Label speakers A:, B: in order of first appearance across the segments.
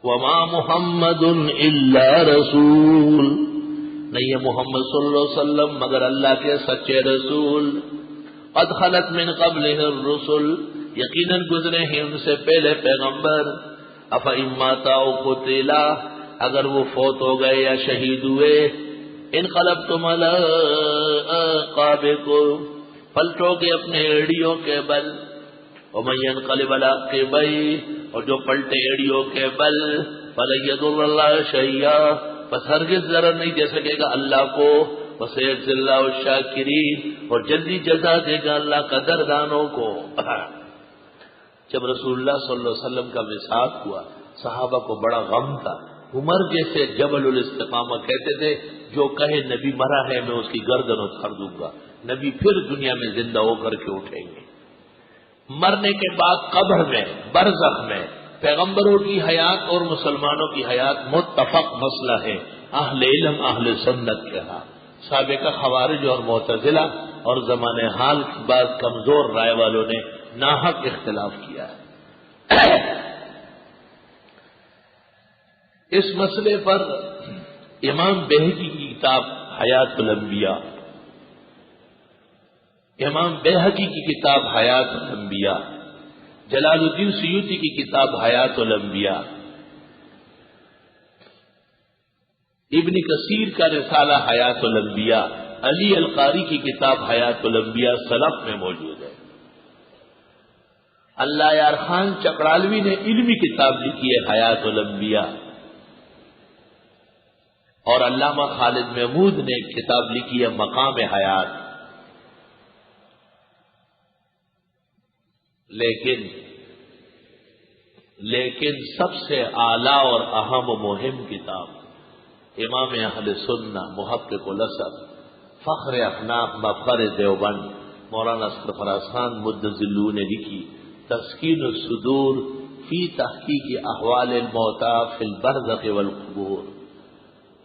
A: وما محمد الا رسول، نہیں ہے محمد صلی اللہ علیہ وسلم مگر اللہ کے سچے رسول. قد خلت من قبله الرسل، یقیناً گزرے ہیں ان سے پہلے پیغمبر. افإن مات أو قتل، اگر وہ فوت ہو گئے یا شہید ہوئے. انقلبتم على أعقابكم، پلٹو گے اپنے ایڑیوں کے بل. ومن ينقلب على عقبيه، اور جو پلٹے ایڑیوں کے بل. فلن يضر الله شيئا، پس ہرگز ضرر نہیں دے سکے گا اللہ کو. وسيجزي الله الشاكرين، اور جلدی جزا دے گا اللہ قدردانوں کو. جب رسول اللہ صلی اللہ علیہ وسلم کا وصال ہوا صحابہ کو بڑا غم تھا. عمر جیسے جبل الاستقامہ کہتے تھے جو کہے نبی مرا ہے میں اس کی گردن اتار دوں گا، نبی پھر دنیا میں زندہ ہو کر کے اٹھیں گے. مرنے کے بعد قبر میں برزخ میں پیغمبروں کی حیات اور مسلمانوں کی حیات متفق مسئلہ ہے اہل علم اہل سنت کے ہاں. سابقہ خوارج اور معتزلہ اور زمانے حال کی بعض کمزور رائے والوں نے ناحق اختلاف کیا ہے. اس مسئلے پر امام بہقی کی کتاب حیات الانبیاء، امام بہقی کی کتاب حیات الانبیاء، جلال الدین سیوطی کی کتاب حیات الانبیاء، ابن کثیر کا رسالہ حیات الانبیاء، علی القاری کی کتاب حیات الانبیاء سلف میں موجود ہے. اللہ یار خان چکڑالوی نے علمی کتاب لکھی ہے حیات الانبیاء، اور علامہ خالد محمود نے ایک کتاب لکھی ہے مقام حیات. لیکن سب سے اعلیٰ اور اہم و مہم کتاب امام اہل سنہ محقق الاسد فخر احناف مفخر دیوبند مولانا سرفراز خان مدظلو نے لکھی تسکین الصدور فی تحقیق احوال الموتى فی البرزخ والقبور.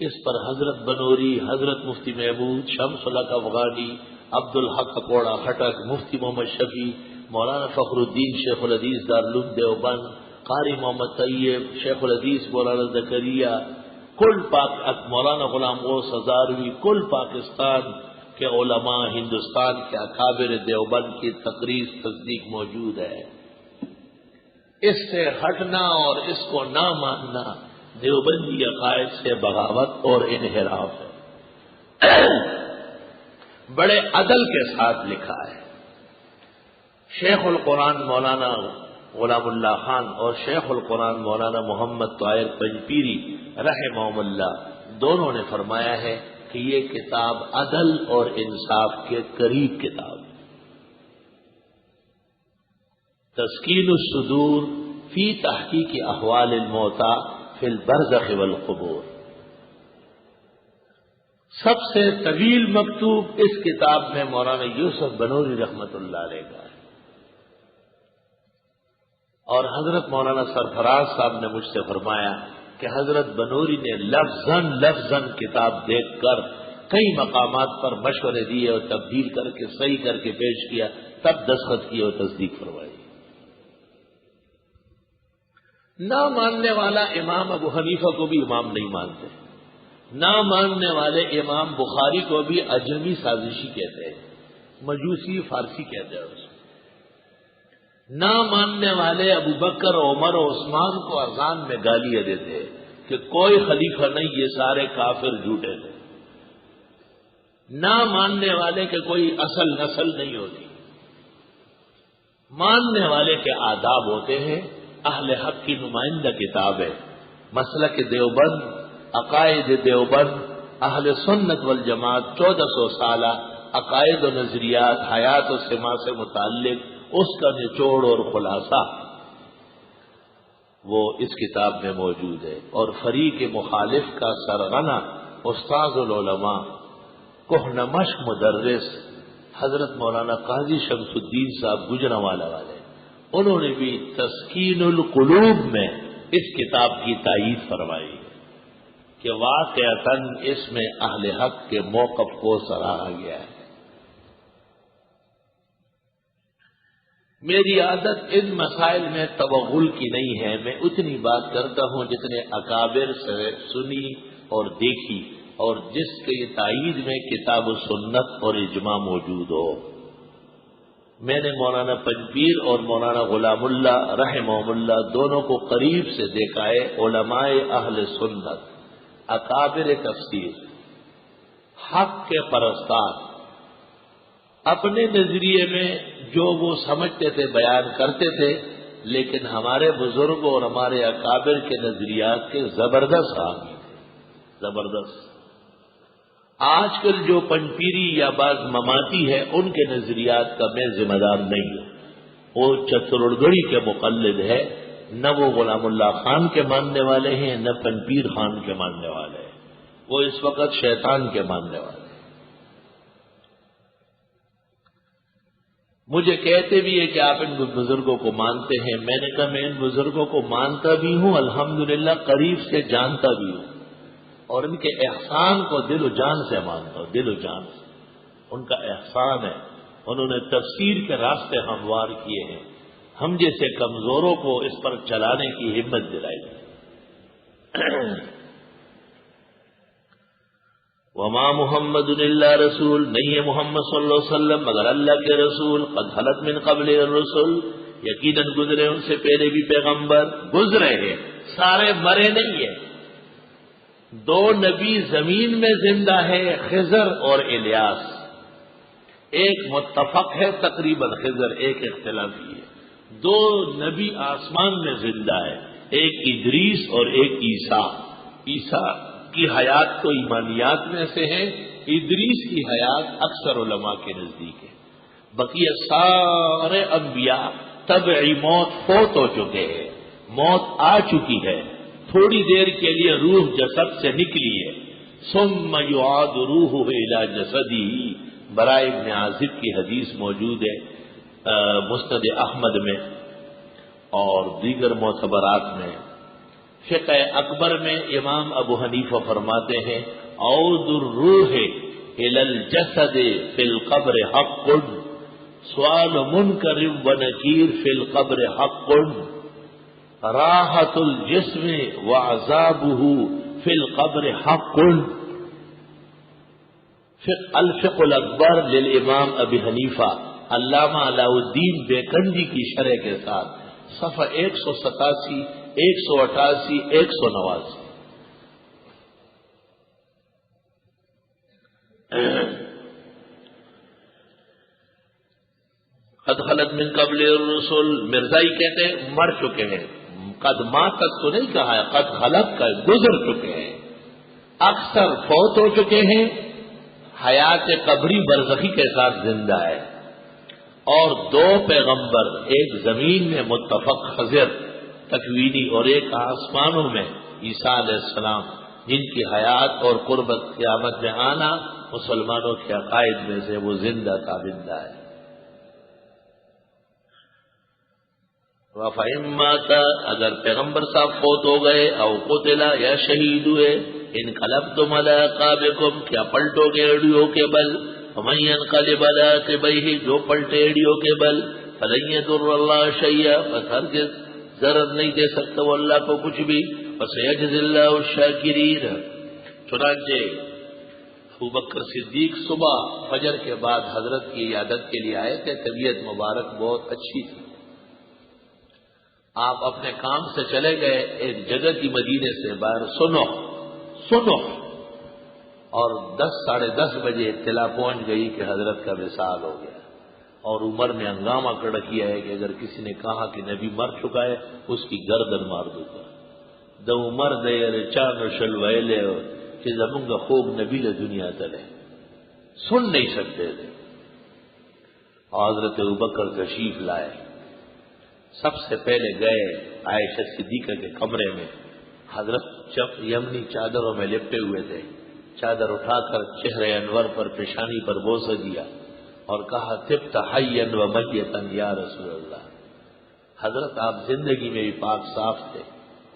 A: اس پر حضرت بنوری، حضرت مفتی محمود، شمس الحق افغانی، عبد الحق کوڑا خٹک، مفتی محمد شفیع، مولانا فخر الدین شیخ الحدیث دارالعلوم دیوبند، قاری محمد طیب، شیخ الحدیث مولانا زکریا، کل مولانا غلام غوث ہزاروی، کل پاکستان کے علماء، ہندوستان کے اکابر دیوبند کی تقریر تصدیق موجود ہے. اس سے ہٹنا اور اس کو نہ ماننا دیوبندی عقائد سے بغاوت اور انحراف ہے. بڑے عدل کے ساتھ لکھا ہے. شیخ القرآن مولانا غلام اللہ خان اور شیخ القرآن مولانا محمد طاہر پنجپیری رحمہم اللہ دونوں نے فرمایا ہے کہ یہ کتاب عدل اور انصاف کے قریب کتاب. تسکین الصدور فی تحقیق احوال الموتى فی البرزخ والقبور. سب سے طویل مکتوب اس کتاب میں مولانا یوسف بنوری رحمت اللہ علیہ کا ہے، اور حضرت مولانا سرفراز صاحب نے مجھ سے فرمایا کہ حضرت بنوری نے لفظاً کتاب دیکھ کر کئی مقامات پر مشورے دیے اور تبدیل کر کے صحیح کر کے پیش کیا، تب دستخط کیے اور تصدیق فرمائی. نہ ماننے والا امام ابو حنیفہ کو بھی امام نہیں مانتے، نہ ماننے والے امام بخاری کو بھی اجمی سازشی کہتے ہیں، مجوسی فارسی کہتے ہیں اس. نہ ماننے والے ابو بکر عمر و عثمان کو اذان میں گالیاں دیتے کہ کوئی خلیفہ نہیں، یہ سارے کافر جھوٹے تھے. نہ ماننے والے کہ کوئی اصل نسل نہیں ہوتی. ماننے والے کے آداب ہوتے ہیں. اہل حق کی نمائندہ کتاب ہے. مسلک دیوبند، عقائد دیوبند، اہل سنت والجماعت 1400 سالہ عقائد و نظریات حیات و سما سے متعلق اس کا نچوڑ اور خلاصہ وہ اس کتاب میں موجود ہے. اور فریق مخالف کا سرغنہ استاذ العلماء کوہنمشق مدرس حضرت مولانا قاضی شمس الدین صاحب گجرانوالہ والے، انہوں نے بھی تسکین القلوب میں اس کتاب کی تائید فرمائی کہ واقعتاً اس میں اہل حق کے موقف کو سراہا گیا ہے. میری عادت ان مسائل میں توغل کی نہیں ہے، میں اتنی بات کرتا ہوں جتنے اکابر سے سنی اور دیکھی اور جس کے تائید میں کتاب و سنت اور اجماع موجود ہو۔ میں نے مولانا پنجپیر اور مولانا غلام اللہ رحمہم اللہ دونوں کو قریب سے دیکھا ہے، علماء اہل سنت، اکابر تفسیر، حق کے پرستار، اپنے نظریے میں جو وہ سمجھتے تھے بیان کرتے تھے، لیکن ہمارے بزرگوں اور ہمارے اکابر کے نظریات کے زبردست حامی تھے، زبردست۔ آج کل جو پنجپیری یا بعض مماتی ہے ان کے نظریات کا میں ذمہ دار نہیں ہوں، وہ چتروڑگڑھی کے مقلد ہے، نہ وہ غلام اللہ خان کے ماننے والے ہیں نہ پنجپیر خان کے ماننے والے ہیں، وہ اس وقت شیطان کے ماننے والے ہیں۔ مجھے کہتے بھی ہے کہ آپ ان بزرگوں کو مانتے ہیں، میں نے کہا میں ان بزرگوں کو مانتا بھی ہوں، الحمدللہ قریب سے جانتا بھی ہوں، اور ان کے احسان کو دل و جان سے مانتا ہوں، دل و جان سے۔ ان کا احسان ہے، انہوں نے تفسیر کے راستے ہموار کیے ہیں، ہم جیسے کمزوروں کو اس پر چلانے کی ہمت دلائی۔ وما محمد الا رسول، نہیں ہے محمد صلی اللہ علیہ وسلم مگر اللہ کے رسول، قد خلت من قبل الرسل، یقیناً گزرے ان سے پہلے بھی پیغمبر، گزرے ہیں، سارے مرے نہیں ہیں۔ دو نبی زمین میں زندہ ہے، خضر اور الیاس، ایک متفق ہے تقریباً خضر، ایک اختلافی ہے۔ دو نبی آسمان میں زندہ ہے، ایک ادریس اور ایک عیسیٰ۔ عیسیٰ کی حیات تو ایمانیات میں سے ہے، ادریس کی حیات اکثر علماء کے نزدیک ہے۔ بقیہ سارے انبیاء طبعی موت فوت ہو چکے ہیں، موت آ چکی ہے، تھوڑی دیر کے لیے روح جسد سے نکلی ہے، ثم یعاد روحہ الی جسدہ، برائے ابن عازب کی حدیث موجود ہے مسند احمد میں اور دیگر معتبرات میں۔ فقہ اکبر میں امام ابو حنیفہ فرماتے ہیں عود الروح الی الجسد فی القبر حق، سؤال منکر و نکیر فی القبر حق، راحت الجسم وعذابہ فی القبر حق۔ الفقہ الاکبر للامام ابی حنیفہ، علامہ علاء الدین بیکندی کی شرح کے ساتھ، صفحہ 187، 188، 189۔ قد خلت من قبل الرسل، مرزائی کہتے ہیں مر چکے ہیں، قد ماتت تو نہیں کہا ہے، قد خلت کا گزر چکے ہیں، اکثر فوت ہو چکے ہیں، حیات قبری برزخی کے ساتھ زندہ ہے۔ اور دو پیغمبر، ایک زمین میں متفق خضر تکوینی اور ایک آسمانوں میں عیسیٰ علیہ السلام، جن کی حیات اور قربت قیامت میں آنا مسلمانوں کے عقائد میں سے وہ زندہ تابندہ ہے۔ وَفَإِن مَّاتَ، اگر پیغمبر صاحب فوت ہو گئے، او قتل یا شہید ہوئے، انقلبتم علی اعقابکم، کیا پلٹو گے ایڑیوں کے بل، فمن ينقلب علی عقبیہ، جو پلٹے ایڑیوں کے بل، فلن یضر اللہ شیئا، بس ہرگز ضرر نہیں دے سکتا وہ اللہ کو کچھ بھی، وسیجزی اللہ الشاکرین۔ چنانچہ ابوبکر صدیق صبح فجر کے بعد حضرت کی عیادت کے لیے آئے تھے، طبیعت مبارک بہت اچھی تھی، آپ اپنے کام سے چلے گئے، ایک جگہ کی مدینے سے باہر سنو اور 10 ساڑھے 10 بجے اطلاع پہنچ گئی کہ حضرت کا وصال ہو گیا، اور عمر نے ہنگامہ کھڑا کیا ہے کہ اگر کسی نے کہا کہ نبی مر چکا ہے اس کی گردن مار دوں گا۔ د عمر دے چانو شل ویلے کہ زمونگا خوب نبی ل دنیا تلے سن نہیں سکتے تھے۔ حضرت ابوبکر تشریف لائے، سب سے پہلے گئے عائشہ صدیقہ کے کمرے میں، حضرت یمنی چادروں میں لپٹے ہوئے تھے، چادر اٹھا کر چہرے انور پر پیشانی پر بوسہ دیا اور کہا طبت حیا و میتا یا رسول اللہ۔ حضرت آپ زندگی میں بھی پاک صاف تھے،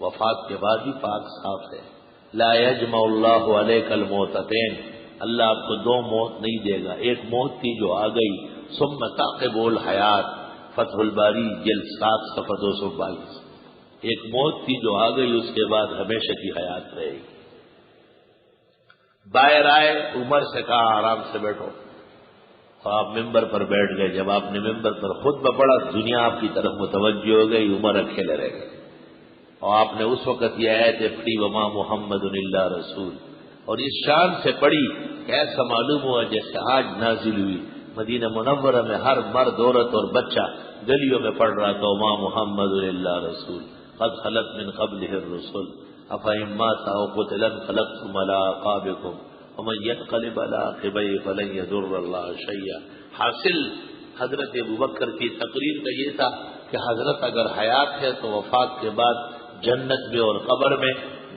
A: وفات کے بعد بھی پاک صاف تھے۔ لا یجمع اللہ علیک الموتتین، اللہ آپ کو دو موت نہیں دے گا، ایک موت تھی جو آ گئی، ثم تعقب الحیات، فتح الباری جلد 7 صفحہ 222. ایک موت تھی جو آ گئی، اس کے بعد ہمیشہ کی حیات رہے گی. باہر آئے، عمر سے کہا آرام سے بیٹھو، اور آپ ممبر پر بیٹھ گئے. جب آپ نے ممبر پر خطبہ پڑھا، دنیا آپ کی طرف متوجہ ہو گئی، عمر اکیلے رہ گئے. اور آپ نے اس وقت یہ آیت پڑھی وما محمد الا رسول، اور اس شان سے پڑھی کہ ایسا معلوم ہوا جیسے آج نازل ہوئی. مدینہ منورہ میں ہر مرد، عورت اور بچہ گلیوں میں پڑھ رہا تھا وما محمد الا رسول قد خلت من قبله الرسل افإن مات أو قتل انقلبتم على أعقابكم ومن ينقلب على عقبيه فلن يضر الله شيئا. حاصل حضرت ابوبکر کی تقریر کا یہ تھا کہ حضرت اگر حیات ہے تو وفات کے بعد جنت میں اور قبر میں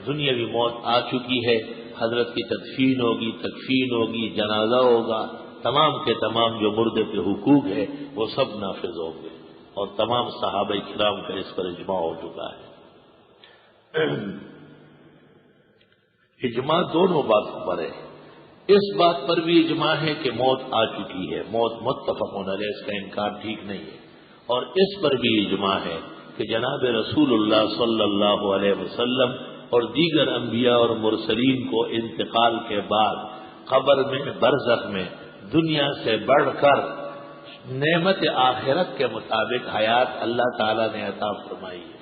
A: دنیاوی موت آ چکی ہے. حضرت کی تدفین ہوگی، تکفین ہوگی، جنازہ ہوگا، تمام کے تمام جو مردے کے حقوق ہے وہ سب نافذ ہوں گے، اور تمام صحابہ کرام کا اس پر اجماع ہو چکا ہے. اجماع دونوں باتوں پر ہے. اس بات پر بھی اجماع ہے کہ موت آ چکی ہے، موت متفق علیہ، اس کا انکار ٹھیک نہیں ہے. اور اس پر بھی اجماع ہے کہ جناب رسول اللہ صلی اللہ علیہ وسلم اور دیگر انبیاء اور مرسلین کو انتقال کے بعد قبر میں، برزخ میں دنیا سے بڑھ کر نعمت آخرت کے مطابق حیات اللہ تعالی نے عطا فرمائی ہے.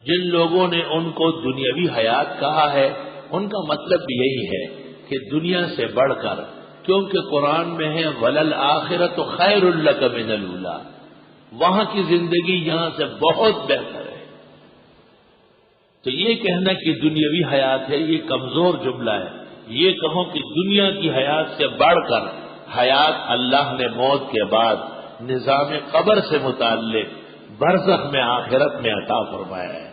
A: جن لوگوں نے ان کو دنیاوی حیات کہا ہے، ان کا مطلب بھی یہی ہے کہ دنیا سے بڑھ کر، کیونکہ قرآن میں ہے وَلَلْآخِرَةُ خَيْرٌ لَكَ مِنَ الْأُولَىٰ، وہاں کی زندگی یہاں سے بہت بہتر ہے. تو یہ کہنا کہ دنیاوی حیات ہے یہ کمزور جملہ ہے. یہ کہو کہ دنیا کی حیات سے بڑھ کر حیات اللہ نے موت کے بعد نظام قبر سے متعلق برزخ میں، آخرت میں عطا فرمایا ہے.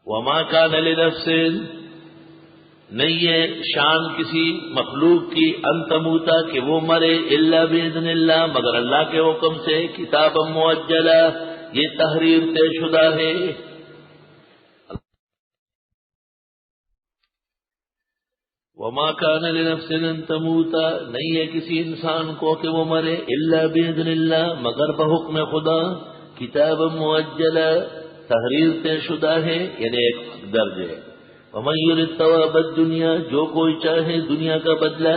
A: وما كان لنفس، نہیں ہے شان کسی مخلوق کی ان تموتا کہ وہ مرے الا باذن اللہ، مگر اللہ کے حکم سے. کتاب مؤجلہ، یہ تحریر طے شدہ ہے. وما كان لنفس ان تموتا، نہیں ہے کسی انسان کو کہ وہ مرے الا باذن اللہ، مگر بحکم خدا. کتاب مؤجلہ، تحریر طے شدہ ہے، یعنی ایک درج ہے. ومن يرد ثواب الدنیا، جو کوئی چاہے دنیا کا بدلہ،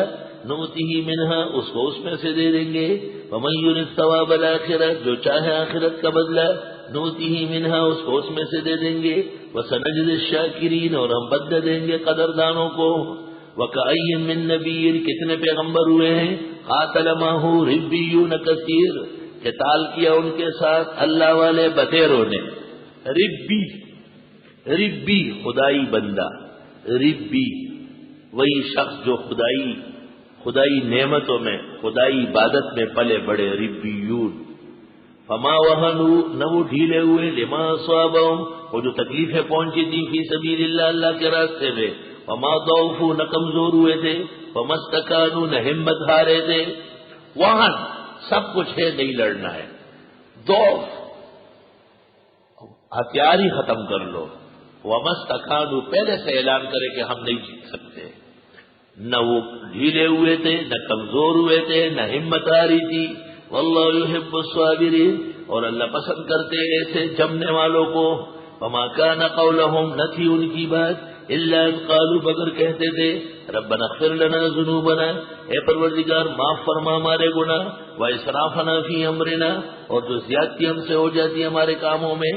A: نؤتیہ منہا، اس کو اس میں سے دے دیں گے. ومن يرد ثواب الآخرہ، جو چاہے آخرت کا بدلہ، نؤتیہ منہا، اس کو اس میں سے دے دیں گے. وسنجزی الشاکرین، اور ہم بدلہ دیں گے قدردانوں کو. وکأی من نبی، کتنے پیغمبر ہوئے ہیں. قاتل معہ ربیون کثیر، قتال کیا ان کے ساتھ اللہ والے بتیروں نے. ربی خدائی بندہ، ربی وہی شخص جو خدائی نعمتوں میں، خدائی عبادت میں پلے بڑے. ربیون. فما وہنوا، نہ وہ ڈھیلے ہوئے، لما اصابہم، وہ جو تکلیفیں پہنچی تھی فی سبیل اللہ، اللہ کے راستے میں. وما ضعفوا، نہ کمزور ہوئے تھے. وما استکانوا، نہ ہمت ہارے تھے. وہن سب کچھ ہے، نہیں لڑنا ہے. ضعف ہتھیار ہی ختم کر لو. ومستکانوا، پہلے سے اعلان کرے کہ ہم نہیں جیت سکتے. نہ وہ ڈھیلے ہوئے تھے، نہ کمزور ہوئے تھے، نہ ہمت آ رہی تھی. واللہ یحب الصابرین، اور اللہ پسند کرتے ایسے جمنے والوں کو. وما کان قولہم، نہ تھی ان کی بات، الا ان قالوا، بگر کہتے تھے ربنا اغفر لنا ذنوبنا، اے پروردگار معاف فرما ہمارے گناہ. واسرافنا فی امرنا، اور جو زیادتی ہم سے ہو جاتی ہمارے کاموں میں.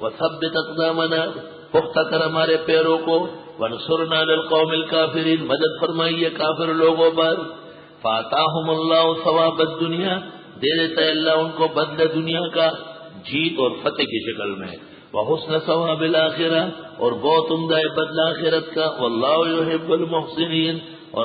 A: وثبت اقدامنا، پختہ کر ہمارے پیروں کو. وانصرنا علی القوم الکافرین، مدد فرمائیے کافر لوگوں پر. فآتاہم اللہ ثواب الدنیا، دے دیتا ہے اللہ ان کو بدلہ دنیا کا، جیت اور فتح کی شکل میں. وحسن ثواب الآخرہ، اور بہت عمدہ بدلہ آخرت کا. واللہ یحب المحسنین،